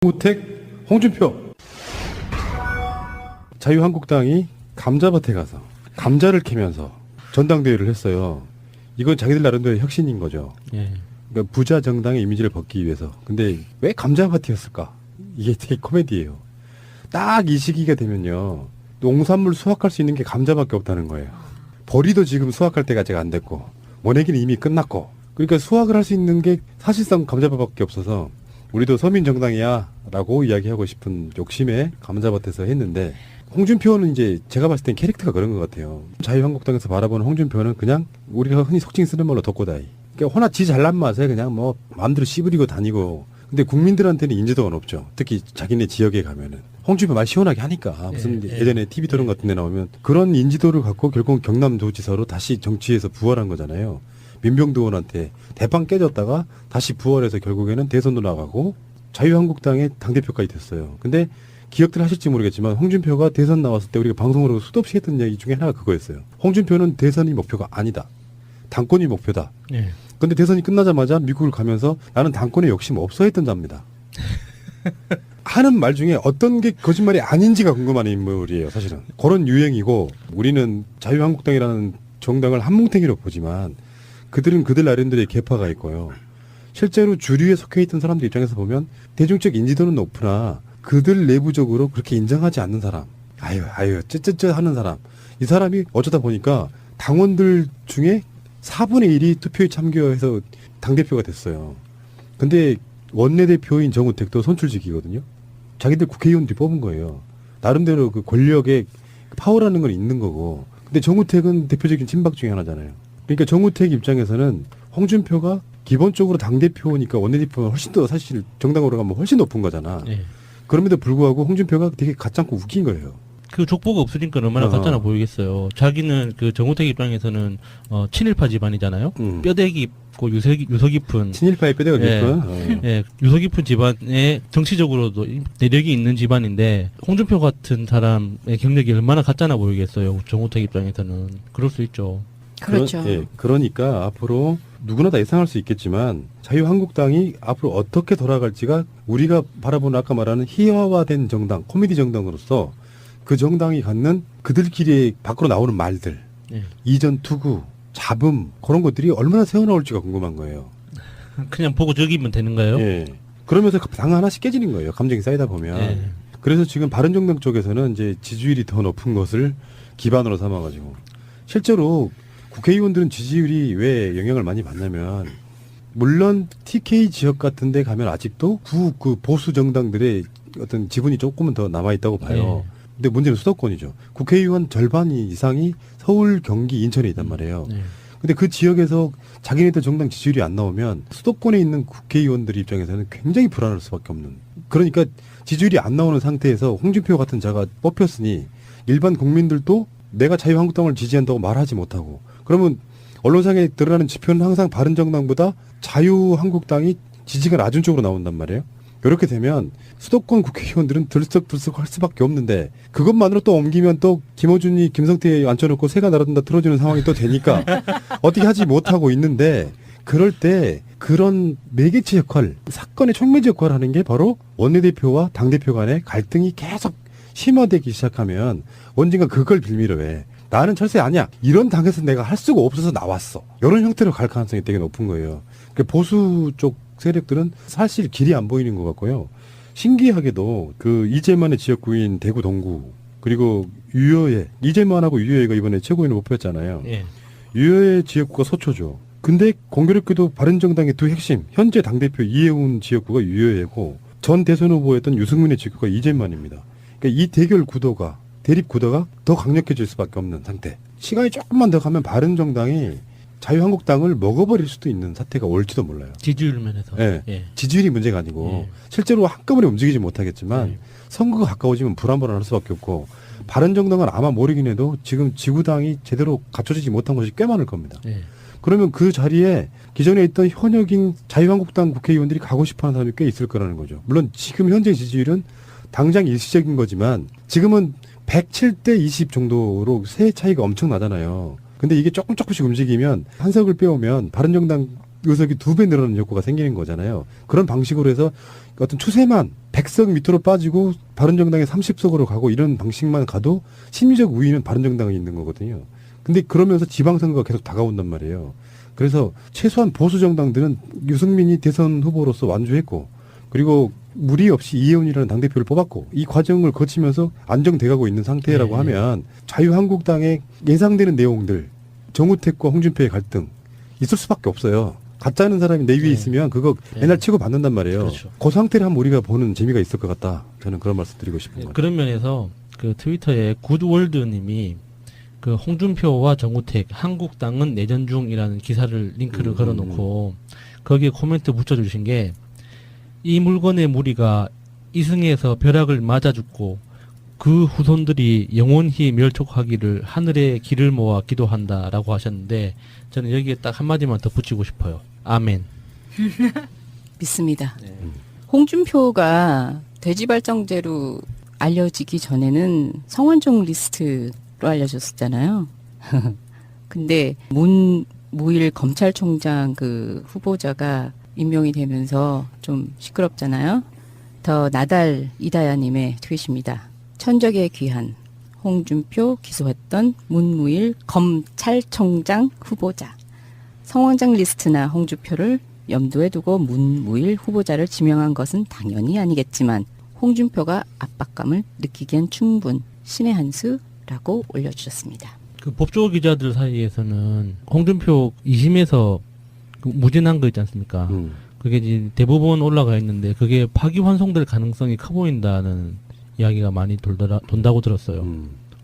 정우택, 홍준표. 자유한국당이 감자밭에 가서 감자를 캐면서 전당대회를 했어요. 이건 자기들 나름대로 혁신인 거죠. 예. 그러니까 부자 정당의 이미지를 벗기 위해서. 근데 왜 감자밭이었을까? 이게 되게 코미디예요. 딱 이 시기가 되면요, 농산물 수확할 수 있는 게 감자밖에 없다는 거예요. 보리도 지금 수확할 때가 아직 안 됐고, 모내기는 이미 끝났고, 그러니까 수확을 할 수 있는 게 사실상 감자밭밖에 없어서 우리도 서민 정당이야 라고 이야기하고 싶은 욕심에 감자밭에서 했는데, 홍준표는 이제 제가 봤을 땐 캐릭터가 그런 것 같아요. 자유한국당에서 바라보는 홍준표는 그냥 우리가 흔히 속칭 쓰는 말로 덕고다이. 그러니까 워낙 지 잘난 맛에 그냥 뭐 마음대로 씨부리고 다니고, 근데 국민들한테는 인지도가 높죠. 특히 자기네 지역에 가면은 홍준표 말 시원하게 하니까. 무슨 예전에 TV 토론 같은 데 나오면 그런 인지도를 갖고 결국 경남도지사로 다시 정치에서 부활한 거잖아요. 민병두 의원한테 대빵 깨졌다가 다시 부활해서 결국에는 대선도 나가고 자유한국당의 당대표까지 됐어요. 근데 기억들 하실지 모르겠지만 홍준표가 대선 나왔을 때 우리가 방송으로 수도 없이 했던 이야기 중에 하나가 그거였어요. 홍준표는 대선이 목표가 아니다. 당권이 목표다. 예. 근데 대선이 끝나자마자 미국을 가면서 나는 당권에 욕심 없어 했던 자입니다. 하는 말 중에 어떤 게 거짓말이 아닌지가 궁금한 인물이에요, 사실은. 그런 유행이고, 우리는 자유한국당이라는 정당을 한뭉탱이로 보지만 그들은 그들 나름대로의 계파가 있고요. 실제로 주류에 속해 있던 사람들 입장에서 보면 대중적 인지도는 높으나 그들 내부적으로 그렇게 인정하지 않는 사람, 아유 쯧쯧쯧 하는 사람, 이 사람이 어쩌다 보니까 당원들 중에 4분의 1이 투표에 참여해서 당대표가 됐어요. 근데 원내대표인 정우택도 선출직이거든요. 자기들 국회의원들이 뽑은 거예요. 나름대로 그 권력의 파워라는 건 있는 거고. 근데 정우택은 대표적인 친박 중에 하나잖아요. 그러니까 정우택 입장에서는 홍준표가 기본적으로 당대표니까 원내대표가 훨씬 더 사실 정당으로 가면 훨씬 높은 거잖아. 예. 그럼에도 불구하고 홍준표가 되게 가짜고 웃긴 거예요. 그 족보가 없으니까 얼마나 가짜나 보이겠어요. 자기는 그 정우택 입장에서는 친일파 집안이잖아요. 뼈대 깊고 유서 깊은 친일파의 뼈대가 예. 깊은. 예, 유서 깊은 집안에 정치적으로도 내력이 있는 집안인데 홍준표 같은 사람의 경력이 얼마나 가짜나 보이겠어요. 정우택 입장에서는 그럴 수 있죠. 그렇죠. 그러니까 앞으로 누구나 다 예상할 수 있겠지만 자유한국당이 앞으로 어떻게 돌아갈지가 우리가 바라보는 아까 말하는 희화화된 정당, 코미디 정당으로서 그 정당이 갖는 그들끼리 밖으로 나오는 말들, 예. 이전 투구, 잡음, 그런 것들이 얼마나 새어나올지가 궁금한 거예요. 그냥 보고 적이면 되는가요? 예. 그러면서 당 하나씩 깨지는 거예요. 감정이 쌓이다 보면. 예. 그래서 지금 바른정당 쪽에서는 이제 지지율이 더 높은 것을 기반으로 삼아가지고, 실제로 국회의원들은 지지율이 왜 영향을 많이 받냐면, 물론 TK 지역 같은 데 가면 아직도 그 보수 정당들의 어떤 지분이 조금은 더 남아있다고 봐요. 근데 문제는 수도권이죠. 국회의원 절반 이상이 서울, 경기, 인천에 있단 말이에요. 네. 근데 그 지역에서 자기네들 정당 지지율이 안 나오면 수도권에 있는 국회의원들 입장에서는 굉장히 불안할 수밖에 없는. 그러니까 지지율이 안 나오는 상태에서 홍준표 같은 자가 뽑혔으니 일반 국민들도 내가 자유한국당을 지지한다고 말하지 못하고, 그러면 언론상에 드러나는 지표는 항상 바른정당보다 자유한국당이 지지가 낮은 쪽으로 나온단 말이에요. 이렇게 되면 수도권 국회의원들은 들썩들썩 할 수밖에 없는데, 그것만으로 또 옮기면 또 김어준이 김성태에 앉혀놓고 새가 날아든다 틀어주는 상황이 또 되니까 어떻게 하지 못하고 있는데, 그럴 때 그런 매개체 역할, 사건의 촉매제 역할을 하는 게 바로 원내대표와 당대표 간의 갈등이 계속 심화되기 시작하면 언젠가 그걸 빌미로 해. 나는 철새 아니야. 이런 당에서 내가 할 수가 없어서 나왔어. 이런 형태로 갈 가능성이 되게 높은 거예요. 그러니까 보수 쪽 세력들은 사실 길이 안 보이는 것 같고요. 신기하게도 그 이재만의 지역구인 대구 동구, 그리고 유여의, 이재만하고 유여의가 이번에 최고위원을 뽑혔잖아요. 예. 유여의 지역구가 서초죠. 근데 공교롭게도 바른정당의 두 핵심, 현재 당대표 이해운 지역구가 유여의고 전 대선 후보였던 유승민의 지역구가 이재만입니다. 그러니까 이 대결 구도가, 대립 구도가 더 강력해질 수밖에 없는 상태. 시간이 조금만 더 가면 바른정당이 자유한국당을 먹어버릴 수도 있는 사태가 올지도 몰라요. 지지율 면에서. 예. 예. 지지율이 문제가 아니고 실제로 한꺼번에 움직이지 못하겠지만 선거가 가까워지면 불안불안할 수밖에 없고, 바른정당은 아마 모르긴 해도 지금 지구당이 제대로 갖춰지지 못한 것이 꽤 많을 겁니다. 예. 그러면 그 자리에 기존에 있던 현역인 자유한국당 국회의원들이 가고 싶어하는 사람이 꽤 있을 거라는 거죠. 물론 지금 현재 지지율은 당장 일시적인 거지만 지금은 107대 20 정도로 세 차이가 엄청 나잖아요. 근데 이게 조금씩 움직이면 한석을 빼오면 바른정당 의석이 2배 늘어나는 효과가 생기는 거잖아요. 그런 방식으로 해서 어떤 추세만 100석 밑으로 빠지고 바른정당이 30석으로 가고 이런 방식만 가도 심리적 우위는 바른정당에 있는 거거든요. 근데 그러면서 지방선거가 계속 다가온단 말이에요. 그래서 최소한 보수 정당들은 유승민이 대선 후보로서 완주했고 그리고 무리 없이 이혜훈이라는 당대표를 뽑았고 이 과정을 거치면서 안정돼가고 있는 상태라고 하면 자유한국당의 예상되는 내용들 정우택과 홍준표의 갈등 있을 수밖에 없어요. 가짜는 사람이 내 위에 있으면 그거 맨날 치고 받는단 말이에요. 그렇죠. 그 상태를 한번 우리가 보는 재미가 있을 것 같다. 저는 그런 말씀 드리고 싶은 거예요. 그런 면에서 그 트위터에 굿월드님이 그 홍준표와 정우택 한국당은 내전 중이라는 기사를 링크를 걸어놓고 거기에 코멘트 붙여주신 게 이 물건의 무리가 이승에서 벼락을 맞아 죽고 그 후손들이 영원히 멸족하기를 하늘에 길을 모아 기도한다라고 하셨는데 저는 여기에 딱 한마디만 덧붙이고 싶어요. 아멘. 믿습니다. 홍준표가 돼지발정제로 알려지기 전에는 성완종 리스트로 알려졌었잖아요. 근데 문무일 검찰총장 그 후보자가 임명이 되면서 좀 시끄럽잖아요. 더 나달 이다야님의 트윗입니다. 천적의 귀한 홍준표 기소했던 문무일 검찰총장 후보자. 성완종 리스트나 홍준표를 염두에 두고 문무일 후보자를 지명한 것은 당연히 아니겠지만 홍준표가 압박감을 느끼기엔 충분 신의 한 수라고 올려주셨습니다. 그 법조 기자들 사이에서는 홍준표 2심에서 그 무죄난 거 있지 않습니까? 그게 이제 대법원 올라가 있는데 그게 파기환송될 가능성이 커 보인다는 이야기가 많이 돈다고 들었어요.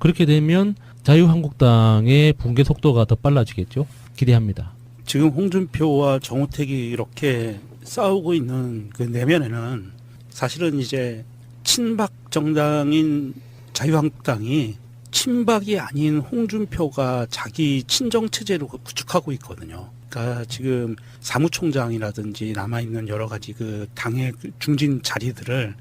그렇게 되면 자유한국당의 붕괴 속도가 더 빨라지겠죠? 기대합니다. 지금 홍준표와 정우택이 이렇게 싸우고 있는 그 내면에는 사실은 이제 친박 정당인 자유한국당이 친박이 아닌 홍준표가 자기 친정 체제로 구축하고 있거든요. 그러니까 지금 사무총장이라든지 남아있는 여러 가지 그 당의 중진 자리들을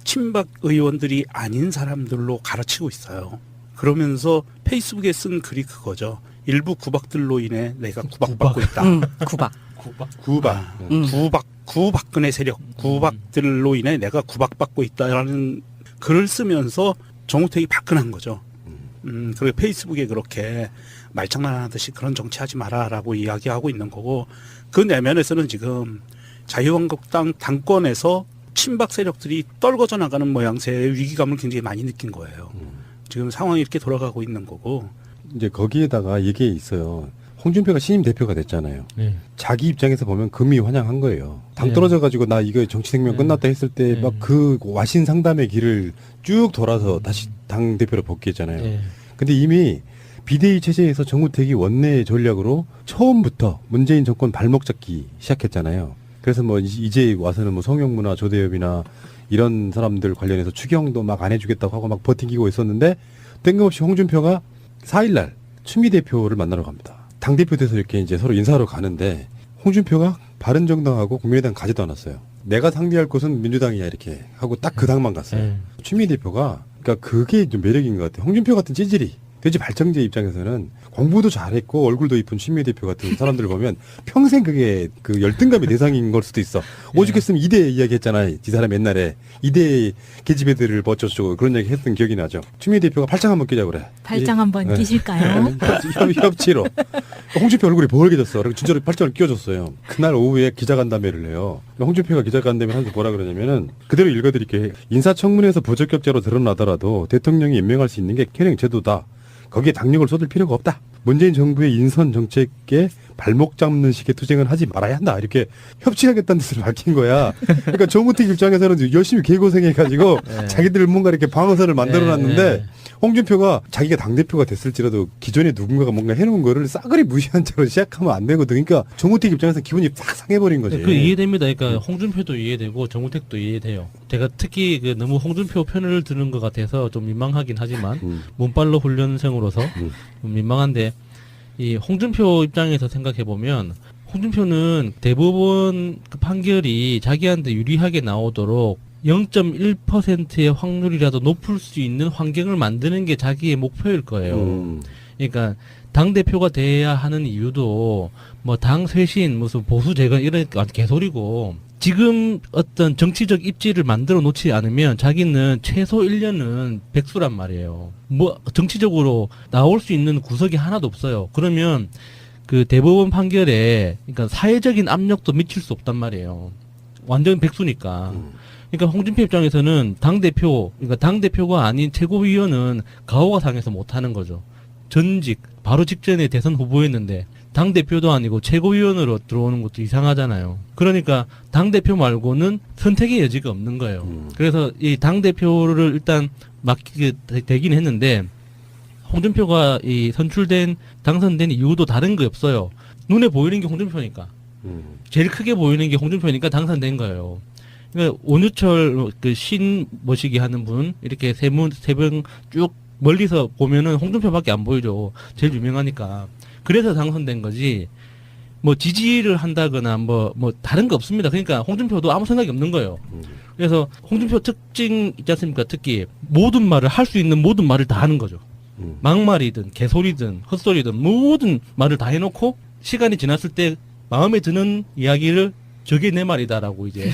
친박 의원들이 아닌 사람들로 갈아치고 있어요. 그러면서 페이스북에 쓴 글이 그거죠. 일부 구박들로 인해 내가 구박받고 있다. 구박. 구박근혜 세력, 구박들로 인해 내가 구박받고 있다라는 글을 쓰면서 정우택이 박근한 거죠. 그리고 페이스북에 그렇게 말장난하듯이 그런 정치하지 마라라고 이야기하고 있는 거고 그 내면에서는 지금 자유한국당 당권에서 친박 세력들이 떨궈져 나가는 모양새의 위기감을 굉장히 많이 느낀 거예요. 지금 상황이 이렇게 돌아가고 있는 거고 이제 거기에다가 이게 있어요. 홍준표가 신임 대표가 됐잖아요. 네. 자기 입장에서 보면 금이 환영한 거예요. 당 네. 떨어져가지고 나 이거 정치 생명 네. 끝났다 했을 때 네. 막 그 와신 상담의 길을 쭉 돌아서 다시 당 대표로 복귀했잖아요. 네. 근데 이미 비대위 체제에서 정우택이 원내 전략으로 처음부터 문재인 정권 발목 잡기 시작했잖아요. 그래서 뭐 이제 와서는 뭐 성형무나 조대엽이나 이런 사람들 관련해서 추경도 막 안 해주겠다고 하고 막 버티기고 있었는데 뜬금없이 홍준표가 4일날 추미 대표를 만나러 갑니다. 당대표 돼서 이렇게 이제 서로 인사하러 가는데 홍준표가 바른정당하고 국민의당 가지도 않았어요. 내가 상대할 곳은 민주당이야 이렇게 하고 딱 그 당만 갔어요. 네. 추미 대표가 그러니까 그게 좀 매력인 것 같아요. 홍준표 같은 찌질이 돼지 발정제 입장에서는 공부도 잘했고 얼굴도 이쁜 추미 대표 같은 사람들을 보면 평생 그게 그 열등감의 대상인 걸 수도 있어. 오죽했으면 이대 이야기했잖아. 이 사람 옛날에 이대 계집애들을 어쩌고 그런 얘기 했던 기억이 나죠. 추미 대표가 팔짱 한번 끼자고 그래. 발장 한번 네. 끼실까요? 협치로. 홍준표 얼굴이 벌게졌어. 그리고 진짜로 팔짱을 끼워줬어요. 그날 오후에 기자간담회를 해요. 홍준표가 기자간담회 하면서 뭐라 그러냐면은 그대로 읽어드릴게요. 인사청문회에서 부적격자로 드러나더라도 대통령이 임명할 수 있는 게 현행 제도다. 거기에 당력을 쏟을 필요가 없다. 문재인 정부의 인선 정책에 발목 잡는 식의 투쟁을 하지 말아야 한다. 이렇게 협치하겠다는 뜻을 밝힌 거야. 그러니까 정우택 입장에서는 열심히 개고생해가지고 자기들 뭔가 이렇게 방어선을 만들어놨는데 홍준표가 자기가 당대표가 됐을지라도 기존에 누군가가 뭔가 해놓은 거를 싸그리 무시한 채로 시작하면 안 되거든. 그러니까 정우택 입장에서 기분이 팍 상해버린 거지. 그 이해됩니다. 그러니까 홍준표도 이해되고 정우택도 이해돼요. 제가 특히 그 너무 홍준표 편을 드는 것 같아서 좀 민망하긴 하지만 문발로 훈련생으로서 좀 민망한데 이 홍준표 입장에서 생각해 보면 홍준표는 대법원 그 판결이 자기한테 유리하게 나오도록 0.1%의 확률이라도 높을 수 있는 환경을 만드는 게 자기의 목표일 거예요. 그러니까 당 대표가 돼야 하는 이유도 뭐 당 쇄신, 무슨 보수 재건 이런 개소리고 지금 어떤 정치적 입지를 만들어 놓지 않으면 자기는 최소 1년은 백수란 말이에요. 뭐 정치적으로 나올 수 있는 구석이 하나도 없어요. 그러면 그 대법원 판결에 그러니까 사회적인 압력도 미칠 수 없단 말이에요. 완전 백수니까. 그러니까 홍준표 입장에서는 그러니까 당 대표가 아닌 최고위원은 가오가 상해서 못 하는 거죠. 전직 바로 직전에 대선 후보였는데 당 대표도 아니고 최고위원으로 들어오는 것도 이상하잖아요. 그러니까 당 대표 말고는 선택의 여지가 없는 거예요. 그래서 이 당 대표를 일단 맡기게 되긴 했는데 홍준표가 이 당선된 이유도 다른 게 없어요. 눈에 보이는 게 홍준표니까. 제일 크게 보이는 게 홍준표니까 당선된 거예요. 그러니까 온유철 그 신모시기 하는 분 이렇게 세 명 쭉 멀리서 보면은 홍준표밖에 안 보이죠. 제일 유명하니까. 그래서 당선된 거지. 뭐 지지를 한다거나 뭐 다른 거 없습니다. 그러니까 홍준표도 아무 생각이 없는 거예요. 그래서 홍준표 특징 있지 않습니까? 특히 모든 말을 할 수 있는 모든 말을 다 하는 거죠. 막말이든 개소리든 헛소리든 모든 말을 다 해놓고 시간이 지났을 때 마음에 드는 이야기를 저게 내 말이다라고 이제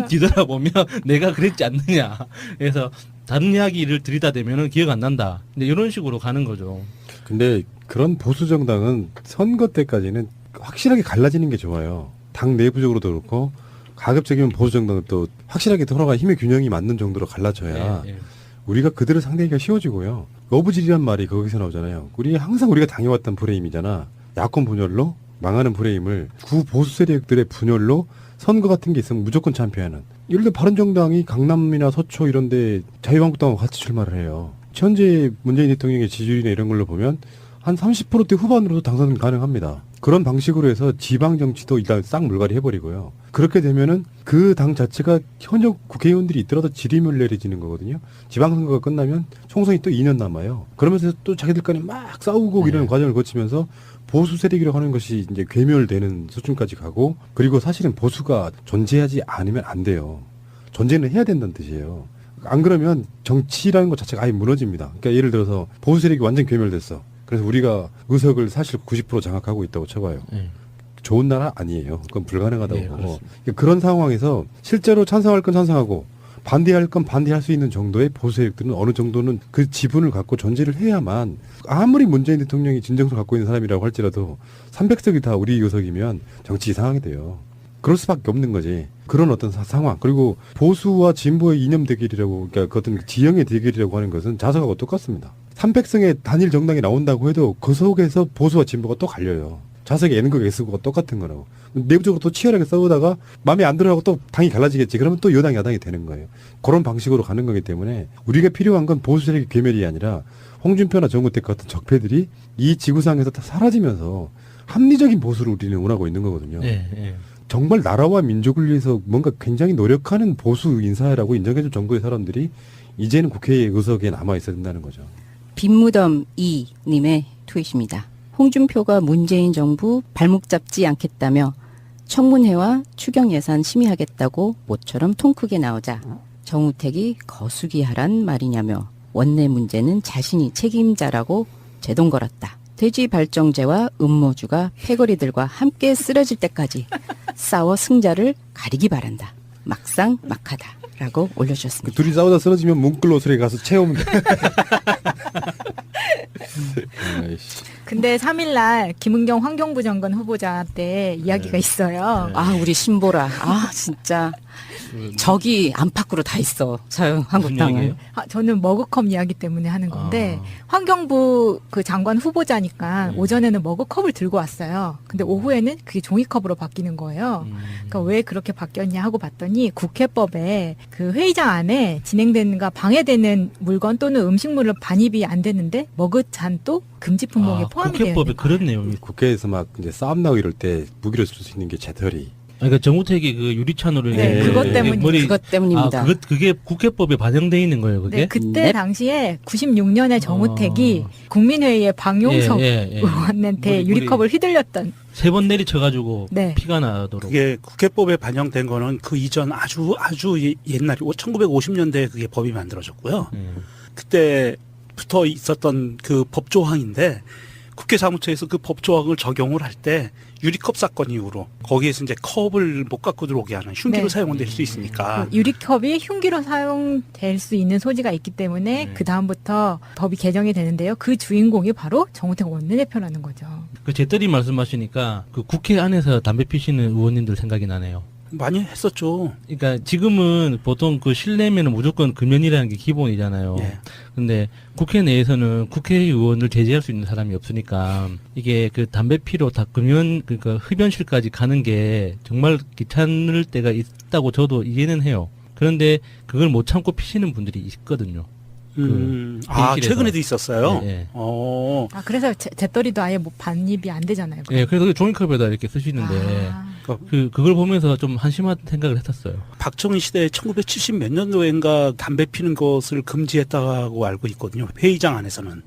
뒤돌아보면 내가 그랬지 않느냐. 그래서 다른 이야기를 들이다대면은 기억 안 난다. 근데 이런 식으로 가는 거죠. 근데 그런 보수 정당은 선거 때까지는 확실하게 갈라지는 게 좋아요. 당 내부적으로도 그렇고 가급적이면 보수 정당은 또 확실하게 서로가 힘의 균형이 맞는 정도로 갈라져야 예, 예. 우리가 그들을 상대하기가 쉬워지고요. 어부질이란 말이 거기서 나오잖아요. 항상 우리가 당해왔던 프레임이잖아. 야권 분열로 망하는 프레임을 구보수 세력들의 분열로 선거 같은 게 있으면 무조건 참패하는. 예를 들어 바른정당이 강남이나 서초 이런 데 자유한국당하고 같이 출마를 해요. 현재 문재인 대통령의 지지율이나 이런 걸로 보면 한 30%대 후반으로도 당선 가능합니다. 그런 방식으로 해서 지방 정치도 일단 싹 물갈이 해버리고요. 그렇게 되면은 그 당 자체가 현역 국회의원들이 있더라도 지리멸렬해지는 거거든요. 지방선거가 끝나면 총선이 또 2년 남아요. 그러면서 또 자기들끼리 막 싸우고 이런 과정을 거치면서 보수 세력이라고 하는 것이 이제 괴멸되는 수준까지 가고, 그리고 사실은 보수가 존재하지 않으면 안 돼요. 존재는 해야 된다는 뜻이에요. 안 그러면 정치라는 것 자체가 아예 무너집니다. 그러니까 예를 들어서 보수 세력이 완전 괴멸됐어. 그래서 우리가 의석을 사실 90% 장악하고 있다고 쳐봐요. 좋은 나라 아니에요. 그건 불가능하다고 보고. 그러니까 그런 상황에서 실제로 찬성할 건 찬성하고 반대할 건 반대할 수 있는 정도의 보수 세력들은 어느 정도는 그 지분을 갖고 존재를 해야만, 아무리 문재인 대통령이 진정성을 갖고 있는 사람이라고 할지라도 300석이 다 우리 의석이면 정치 이상하게 돼요. 그럴 수밖에 없는 거지. 그런 어떤 상황. 그리고 보수와 진보의 이념 대결이라고, 그러니까 어떤 지형의 대결이라고 하는 것은 자석하고 똑같습니다. 300석의 단일 정당이 나온다고 해도 그 속에서 보수와 진보가 또 갈려요. 자석의 N극 S극과 똑같은 거라고. 내부적으로 또 치열하게 싸우다가 마음에 안 들어가고 또 당이 갈라지겠지. 그러면 또 여당 야당이 되는 거예요. 그런 방식으로 가는 거기 때문에 우리가 필요한 건 보수 세력의 괴멸이 아니라 홍준표나 정우택 같은 적폐들이 이 지구상에서 다 사라지면서 합리적인 보수를 우리는 원하고 있는 거거든요. 정말 나라와 민족을 위해서 뭔가 굉장히 노력하는 보수 인사라고 인정해준 정부의 사람들이 이제는 국회의 의석에 남아 있어야 된다는 거죠. 빈무덤 2님의 트윗입니다. 홍준표가 문재인 정부 발목 잡지 않겠다며 청문회와 추경 예산 심의하겠다고 모처럼 통 크게 나오자 정우택이 거수기하란 말이냐며 원내 문제는 자신이 책임자라고 제동 걸었다. 돼지 발정제와 음모주가 패거리들과 함께 쓰러질 때까지 싸워 승자를 가리기 바란다. 막상 막하다라고 올려주셨습니다. 둘이 싸우다 쓰러지면 뭉클로스에 가서 채우면 돼. 근데 3일날 김은경 환경부 장관 후보자 때 이야기가 있어요. 아, 우리 신보라. 아, 진짜. 저기 안팎으로 다 있어. 자유한국당은. 저는 머그컵 이야기 때문에 하는 건데 환경부 그 장관 후보자니까 오전에는 머그컵을 들고 왔어요. 근데 오후에는 그게 종이컵으로 바뀌는 거예요. 그러니까 왜 그렇게 바뀌었냐 하고 봤더니 국회법에 그 회의장 안에 진행되는가 방해되는 물건 또는 음식물을 반입이 안 되는데 머그잔도 금지 품목에 포함이 돼요. 국회법에 그런 내용이. 국회에서 막 이제 싸움 나고 이럴 때 무기로 쓸 수 있는 게 재떨이. 그러니까 정우택이 그 유리찬으로 네, 그것 때문이 그것 때문입니다. 그게 국회법에 반영돼 있는 거예요, 그게? 네, 그때 당시에 96년에 정우택이 국민회의에 방용석 의원한테 유리컵을 휘둘렸던 3번 내리쳐가지고 네. 피가 나도록. 그게 국회법에 반영된 거는 그 이전 아주 옛날에 1950년대에 그게 법이 만들어졌고요. 그때부터 있었던 그 법 조항인데 국회 사무처에서 그 법 조항을 적용을 할 때 유리컵 사건 이후로 거기에서 이제 컵을 못 갖고 들어오게 하는 흉기로 네. 사용될 수 있으니까 그 유리컵이 흉기로 사용될 수 있는 소지가 있기 때문에 네. 그 다음부터 법이 개정이 되는데요. 그 주인공이 바로 정우택 원내대표라는 거죠. 그 재떨이 말씀하시니까 그 국회 안에서 담배 피시는 의원님들 생각이 나네요. 많이 했었죠. 그러니까 지금은 보통 그 실내면은 무조건 금연이라는 게 기본이잖아요. 예. 근데 국회 내에서는 국회의원을 제재할 수 있는 사람이 없으니까 이게 그 담배 피로 다 금연 그러니까 흡연실까지 가는 게 정말 귀찮을 때가 있다고 저도 이해는 해요. 그런데 그걸 못 참고 피시는 분들이 있거든요. 아, 회의실에서. 최근에도 있었어요? 예, 예. 아 그래서 재떨이도 아예 뭐 반입이 안 되잖아요. 예, 그래서 종이컵에다 이렇게 쓰시는데 아, 그걸 보면서 좀 한심한 생각을 했었어요. 박정희 시대에 1970 몇 년도인가 담배 피는 것을 금지했다고 알고 있거든요. 회의장 안에서는.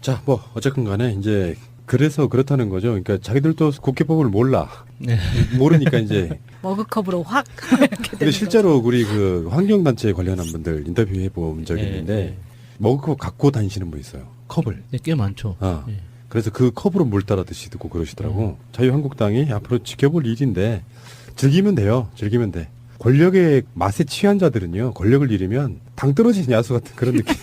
자, 뭐 어쨌건 간에 이제 그래서 그렇다는 거죠. 그러니까 자기들도 국회법을 몰라. 네. 모르니까 이제. 머그컵으로 확 이렇게 근데 되는 실제로 우리 그 환경단체에 관련한 분들 인터뷰해 본 적이 네, 있는데 네. 머그컵 갖고 다니시는 분 있어요. 컵을. 네, 꽤 많죠. 어. 예. 그래서 그 컵으로 물 따라 드시고 그러시더라고. 자유한국당이 앞으로 지켜볼 일인데 즐기면 돼요. 즐기면 돼. 권력의 맛에 취한 자들은요. 권력을 잃으면 당 떨어진 야수 같은 그런 느낌.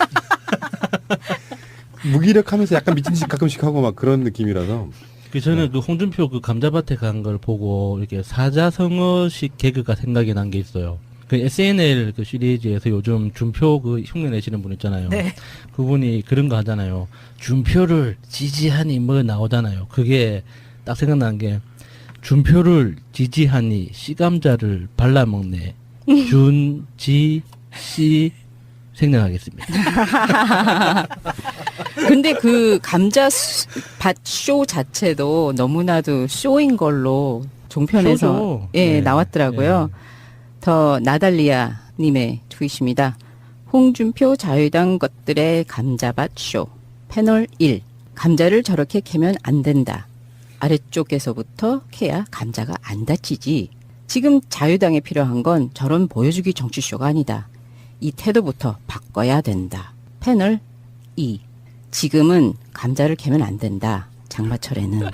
무기력하면서 약간 미친 짓 가끔씩 하고 막 그런 느낌이라서. 그 저는 그 홍준표 그 감자밭에 간 걸 보고 이렇게 사자성어식 개그가 생각이 난 게 있어요. 그 SNL 그 시리즈에서 요즘 준표 그 흉내 내시는 분 있잖아요. 네. 그분이 그런 거 하잖아요. 준표를 지지하니 뭐 나오잖아요. 그게 딱 생각나는 게 준표를 지지하니 씨감자를 발라먹네. 준지씨 생략하겠습니다. 근데 그 감자밭 쇼 자체도 너무나도 쇼인 걸로 종편에서 쇼죠. 예 네. 나왔더라고요. 더 나달리아 님의 트윗입니다. 홍준표 자유당 것들의 감자밭 쇼. 패널 1. 감자를 저렇게 캐면 안 된다. 아래쪽에서부터 캐야 감자가 안 다치지. 지금 자유당에 필요한 건 저런 보여주기 정치쇼가 아니다. 이 태도부터 바꿔야 된다. 패널 2. 지금은 감자를 캐면 안 된다. 장마철에는.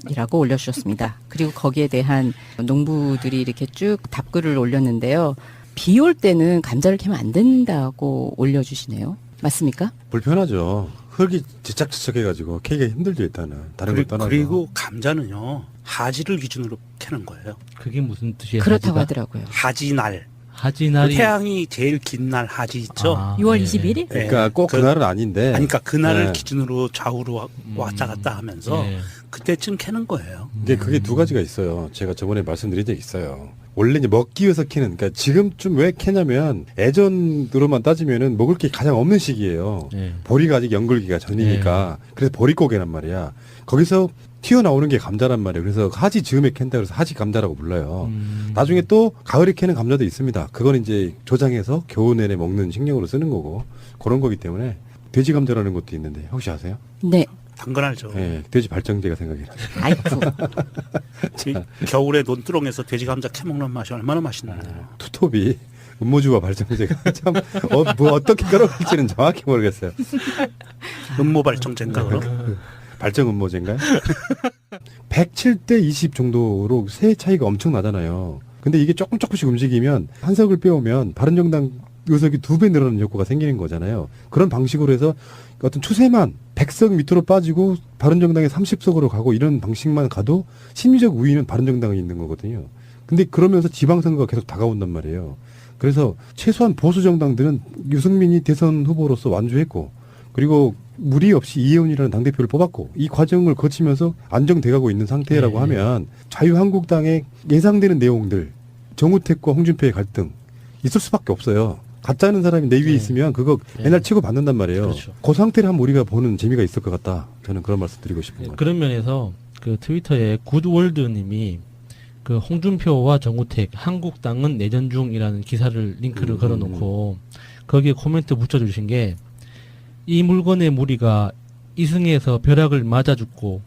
이라고 올려주셨습니다. 그리고 거기에 대한 농부들이 이렇게 쭉 답글을 올렸는데요. 비 올 때는 감자를 캐면 안 된다고 올려주시네요. 맞습니까? 불편하죠. 흙이 지착지착해가지고 캐기가 힘들죠 일단은. 다른 걸 떠나서. 그리고 감자는요. 하지를 기준으로 캐는 거예요. 그게 무슨 뜻이에요? 그렇다고 하지가? 하더라고요. 하지날. 하지날이 태양이 제일 긴 날 하지 있죠. 아, 6월 예. 21일? 그러니까 꼭 그날은 아닌데. 아니, 그러니까 그날을 네. 기준으로 좌우로 왔다 갔다 하면서 예. 그때쯤 캐는 거예요. 이게 그게 두 가지가 있어요. 제가 저번에 말씀드린 적 있어요. 원래 이제 먹기 위해서 캐는, 그러니까 지금쯤 왜 캐냐면 예전으로만 따지면은 먹을 게 가장 없는 시기예요. 예. 보리가 아직 연글기가 전이니까. 그래서 보리고개란 말이야. 거기서 튀어나오는 게 감자란 말이에요. 그래서 하지 즈음에 캔다 그래서 하지 감자라고 불러요. 나중에 또 가을에 캐는 감자도 있습니다. 그건 이제 조장해서 겨우 내내 먹는 식량으로 쓰는 거고 그런 거기 때문에 돼지 감자라는 것도 있는데 혹시 아세요? 네. 당근 알죠. 네, 돼지 발정제가 생각이 나요. 아이쿠. 겨울에 논두렁에서 돼지 감자 캐먹는 맛이 얼마나 맛있나요. 투톱이 음모주와 발정제가 참 뭐 어떻게 걸어갈지는 정확히 모르겠어요. 음모발정제인가 그럼? 발정 음모제인가요? 107대 20 정도로 세 차이가 엄청 나잖아요. 근데 이게 조금씩 움직이면 한석을 빼오면 바른정당 의석이 2배 늘어나는 효과가 생기는 거잖아요. 그런 방식으로 해서 어떤 추세만 100석 밑으로 빠지고 바른정당이 30석으로 가고 이런 방식만 가도 심리적 우위는 바른정당에 있는 거거든요. 근데 그러면서 지방선거가 계속 다가온단 말이에요. 그래서 최소한 보수정당들은 유승민이 대선 후보로서 완주했고 그리고 무리 없이 이혜훈이라는 당대표를 뽑았고 이 과정을 거치면서 안정돼가고 있는 상태라고 네. 하면 자유한국당의 예상되는 내용들 정우택과 홍준표의 갈등 있을 수밖에 없어요. 가짜는 사람이 내 위에 네. 있으면 그거 네. 맨날 치고 받는단 말이에요. 그렇죠. 그 상태를 한번 우리가 보는 재미가 있을 것 같다. 저는 그런 말씀 드리고 싶은 거예요. 그런 면에서 그 트위터에 굿월드님이 그 홍준표와 정우택 한국당은 내전 중이라는 기사를 링크를 걸어놓고 거기에 코멘트 붙여주신 게 이 물건의 무리가 이승에서 벼락을 맞아 죽고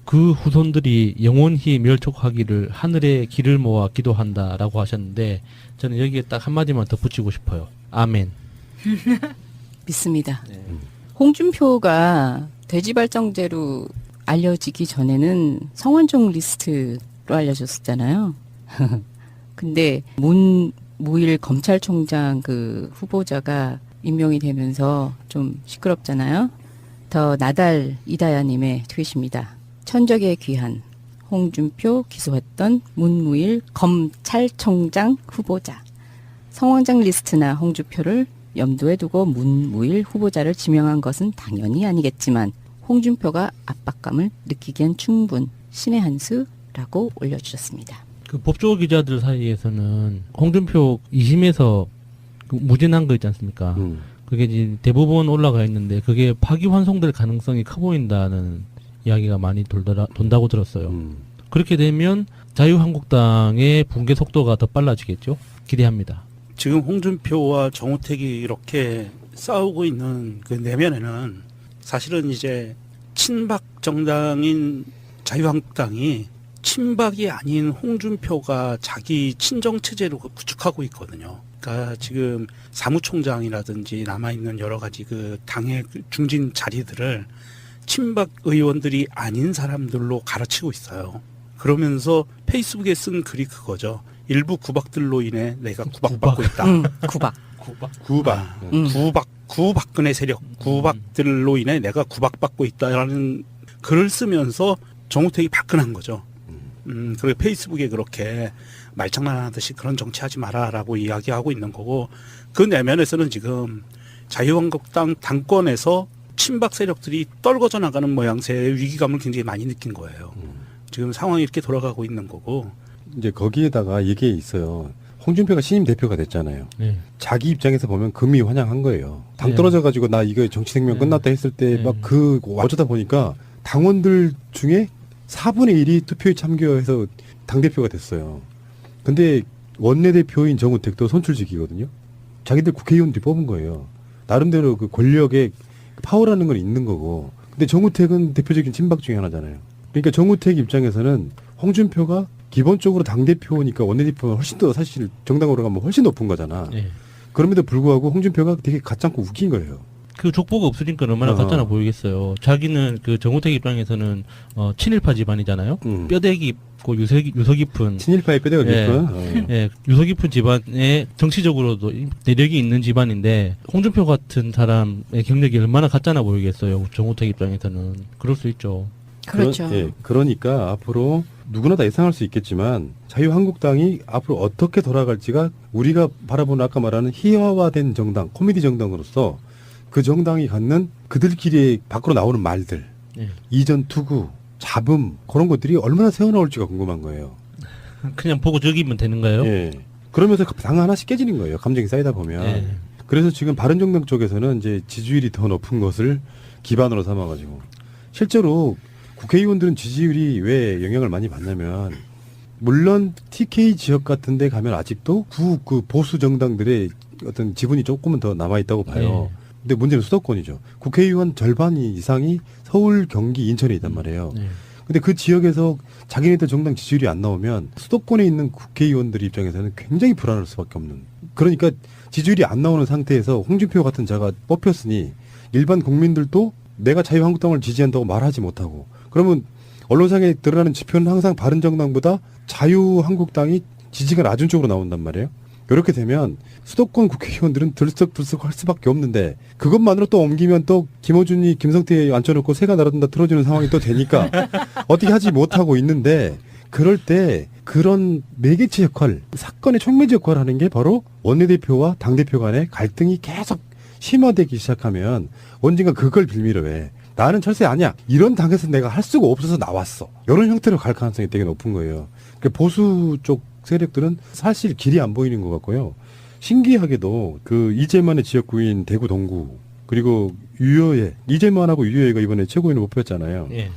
그 후손들이 영원히 멸족하기를 하늘에 길을 모아 기도한다라고 하셨는데 저는 여기에 딱 한마디만 더 붙이고 싶어요. 아멘. 믿습니다. 홍준표가 돼지발정제로 알려지기 전에는 성완종 리스트로 알려졌었잖아요. 근데 문무일 검찰총장 그 후보자가 임명이 되면서 좀 시끄럽잖아요. 더 나달 이다야님의 트윗입니다. 천적의 귀한 홍준표 기소했던 문무일 검찰총장 후보자. 성완종 리스트나 홍준표를 염두에 두고 문무일 후보자를 지명한 것은 당연히 아니겠지만 홍준표가 압박감을 느끼기엔 충분 신의 한 수라고 올려주셨습니다. 그 법조 기자들 사이에서는 홍준표 2심에서 그 무죄난 거 있지 않습니까? 그게 이제 대부분 올라가 있는데 그게 파기환송될 가능성이 커 보인다는 이야기가 많이 돈다고 들었어요. 그렇게 되면 자유한국당의 붕괴 속도가 더 빨라지겠죠? 기대합니다. 지금 홍준표와 정우택이 이렇게 싸우고 있는 그 내면에는 사실은 이제 친박 정당인 자유한국당이 친박이 아닌 홍준표가 자기 친정 체제로 구축하고 있거든요. 그러니까 지금 사무총장이라든지 남아있는 여러 가지 그 당의 중진 자리들을 친박 의원들이 아닌 사람들로 갈아치고 있어요. 그러면서 페이스북에 쓴 글이 그거죠. 일부 구박들로 인해 내가 구박받고 있다. 구박. 구박근혜 세력, 구박들로 인해 내가 구박받고 있다라는 글을 쓰면서 정우택이 발끈한 거죠. 그리고 페이스북에 그렇게 말장난하듯이 그런 정치하지 마라라고 이야기하고 있는 거고, 그 내면에서는 지금 자유한국당 당권에서 친박 세력들이 떨궈져 나가는 모양새의 위기감을 굉장히 많이 느낀 거예요. 지금 상황이 이렇게 돌아가고 있는 거고. 이제 거기에다가 이게 있어요. 홍준표가 신임 대표가 됐잖아요. 네. 자기 입장에서 보면 금이 환영한 거예요. 당 네. 떨어져가지고 나 이거 정치 생명 네. 끝났다 했을 때 네. 막 그 어쩌다 보니까 당원들 중에 4분의 1이 투표에 참여해서 당대표가 됐어요. 근데 원내대표인 정우택도 선출직이거든요. 자기들 국회의원들이 뽑은 거예요. 나름대로 그 권력의 파워라는 건 있는 거고. 근데 정우택은 대표적인 친박 중에 하나잖아요. 그러니까 정우택 입장에서는 홍준표가 기본적으로 당대표니까 원내대표가 훨씬 더 사실 정당으로 가면 훨씬 높은 거잖아. 네. 그럼에도 불구하고 홍준표가 되게 가짜고 웃긴 거예요. 그 족보가 없으니까 얼마나 가짜나 보이겠어요. 자기는 그 정우택 입장에서는 친일파 집안이잖아요. 뼈대기 있고 유서 깊은 친일파의 뼈대가 예. 깊은. 예, 유서 깊은 집안에 정치적으로도 내력이 있는 집안인데 홍준표 같은 사람의 경력이 얼마나 가짜나 보이겠어요. 정우택 입장에서는 그럴 수 있죠. 그렇죠. 그러니까 앞으로 누구나 다 예상할 수 있겠지만 자유한국당이 앞으로 어떻게 돌아갈지가 우리가 바라보는 아까 말하는 희화화된 정당, 코미디 정당으로서 그 정당이 갖는 그들끼리 밖으로 나오는 말들, 예. 이전 투구, 잡음 그런 것들이 얼마나 새어나올지가 궁금한 거예요. 그냥 보고 즐기면 되는 거예요? 예. 그러면서 당 하나씩 깨지는 거예요. 감정이 쌓이다 보면. 예. 그래서 지금 바른정당 쪽에서는 이제 지지율이 더 높은 것을 기반으로 삼아가지고 실제로 국회의원들은 지지율이 왜 영향을 많이 받냐면 물론 TK 지역 같은 데 가면 아직도 그 보수 정당들의 어떤 지분이 조금은 더 남아있다고 봐요. 네. 근데 문제는 수도권이죠. 국회의원 절반 이상이 서울, 경기, 인천에 있단 말이에요. 네. 근데 그 지역에서 자기네들 정당 지지율이 안 나오면 수도권에 있는 국회의원들 입장에서는 굉장히 불안할 수밖에 없는. 그러니까 지지율이 안 나오는 상태에서 홍준표 같은 자가 뽑혔으니 일반 국민들도 내가 자유한국당을 지지한다고 말하지 못하고 그러면 언론상에 드러나는 지표는 항상 바른정당보다 자유한국당이 지지가 낮은 쪽으로 나온단 말이에요. 이렇게 되면 수도권 국회의원들은 들썩들썩 할 수밖에 없는데 그것만으로 또 옮기면 또 김어준이 김성태에 앉혀놓고 새가 날아든다 틀어주는 상황이 또 되니까 어떻게 하지 못하고 있는데 그럴 때 그런 매개체 역할, 사건의 촉매제 역할을 하는 게 바로 원내대표와 당대표 간의 갈등이 계속 심화되기 시작하면 언젠가 그걸 빌미로 해. 나는 철새 아니야. 이런 당에서 내가 할 수가 없어서 나왔어. 이런 형태로 갈 가능성이 되게 높은 거예요. 그러니까 보수 쪽 세력들은 사실 길이 안 보이는 것 같고요. 신기하게도 그 이재만의 지역구인 대구 동구 그리고 유여의 이재만하고 유여의가 이번에 최고위원을 못 뽑혔잖아요. 예.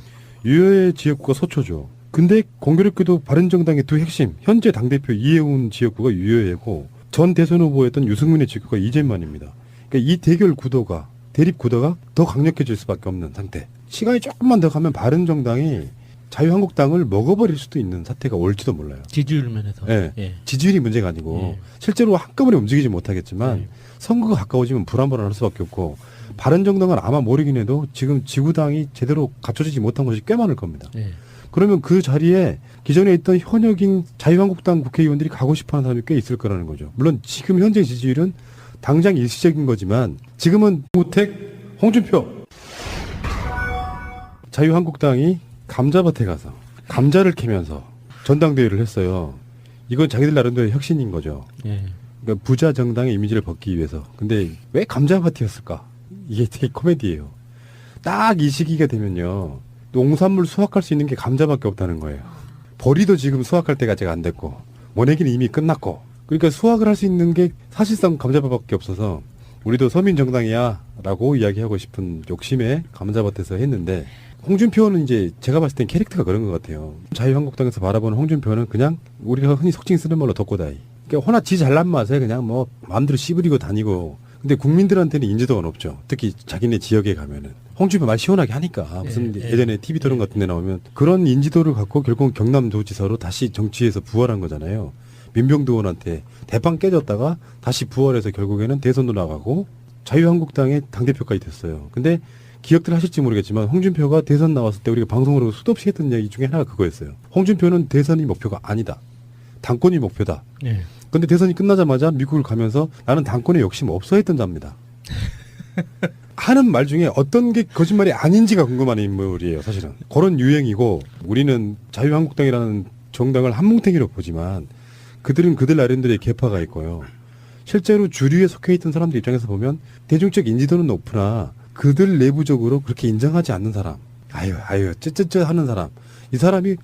유여의 지역구가 서초죠. 근데 공교롭게도 바른정당의 두 핵심 현재 당대표 이해운 지역구가 유여의고 전 대선 후보였던 유승민의 지역구가 이재만입니다. 그러니까 이 대결 구도가 대립 구도가 더 강력해질 수밖에 없는 상태. 시간이 조금만 더 가면 바른정당이 자유한국당을 먹어버릴 수도 있는 사태가 올지도 몰라요. 지지율 면에서. 예. 예. 지지율이 문제가 아니고 예. 실제로 한꺼번에 움직이지 못하겠지만 예. 선거가 가까워지면 불안불안할 수밖에 없고 바른정당은 아마 모르긴 해도 지금 지구당이 제대로 갖춰지지 못한 것이 꽤 많을 겁니다. 예. 그러면 그 자리에 기존에 있던 현역인 자유한국당 국회의원들이 가고 싶어하는 사람이 꽤 있을 거라는 거죠. 물론 지금 현재 지지율은 당장 일시적인 거지만 지금은 우택, 홍준표. 자유한국당이 감자밭에 가서 감자를 캐면서 전당대회를 했어요. 이건 자기들 나름대로 혁신인 거죠. 예. 그러니까 부자 정당의 이미지를 벗기 위해서. 근데 왜 감자밭이었을까? 이게 되게 코미디예요. 딱 이 시기가 되면요. 농산물 수확할 수 있는 게 감자밖에 없다는 거예요. 보리도 지금 수확할 때가 아직 안 됐고 모내기는 이미 끝났고 그러니까 수확을 할 수 있는 게 사실상 감자밭밖에 없어서 우리도 서민 정당이야 라고 이야기하고 싶은 욕심에 감자밭에서 했는데 홍준표는 이제 제가 봤을 땐 캐릭터가 그런 것 같아요. 자유한국당에서 바라보는 홍준표는 그냥 우리가 흔히 속칭 쓰는 말로 덕고다이. 그러니까 허나 지 잘난 맛에 그냥 뭐 마음대로 씨부리고 다니고 근데 국민들한테는 인지도가 높죠. 특히 자기네 지역에 가면은. 홍준표 말 시원하게 하니까 무슨 예, 예. 예전에 TV 토론 같은 데 나오면 그런 인지도를 갖고 결국 경남도지사로 다시 정치에서 부활한 거잖아요. 민병두 의원한테 대빵 깨졌다가 다시 부활해서 결국에는 대선도 나가고 자유한국당의 당대표까지 됐어요. 근데 기억들 하실지 모르겠지만 홍준표가 대선 나왔을 때 우리가 방송으로 수도 없이 했던 얘기 중에 하나가 그거였어요. 홍준표는 대선이 목표가 아니다. 당권이 목표다. 예. 근데 대선이 끝나자마자 미국을 가면서 나는 당권에 욕심 없어 했던 자입니다. 하는 말 중에 어떤 게 거짓말이 아닌지가 궁금한 인물이에요, 사실은. 그런 유행이고 우리는 자유한국당이라는 정당을 한뭉탱이로 보지만 그들은 그들 나름대로의 계파가 있고요. 실제로 주류에 속해 있던 사람들 입장에서 보면 대중적 인지도는 높으나 그들 내부적으로 그렇게 인정하지 않는 사람, 아유, 쯧쯧쯧 하는 사람, 이 사람이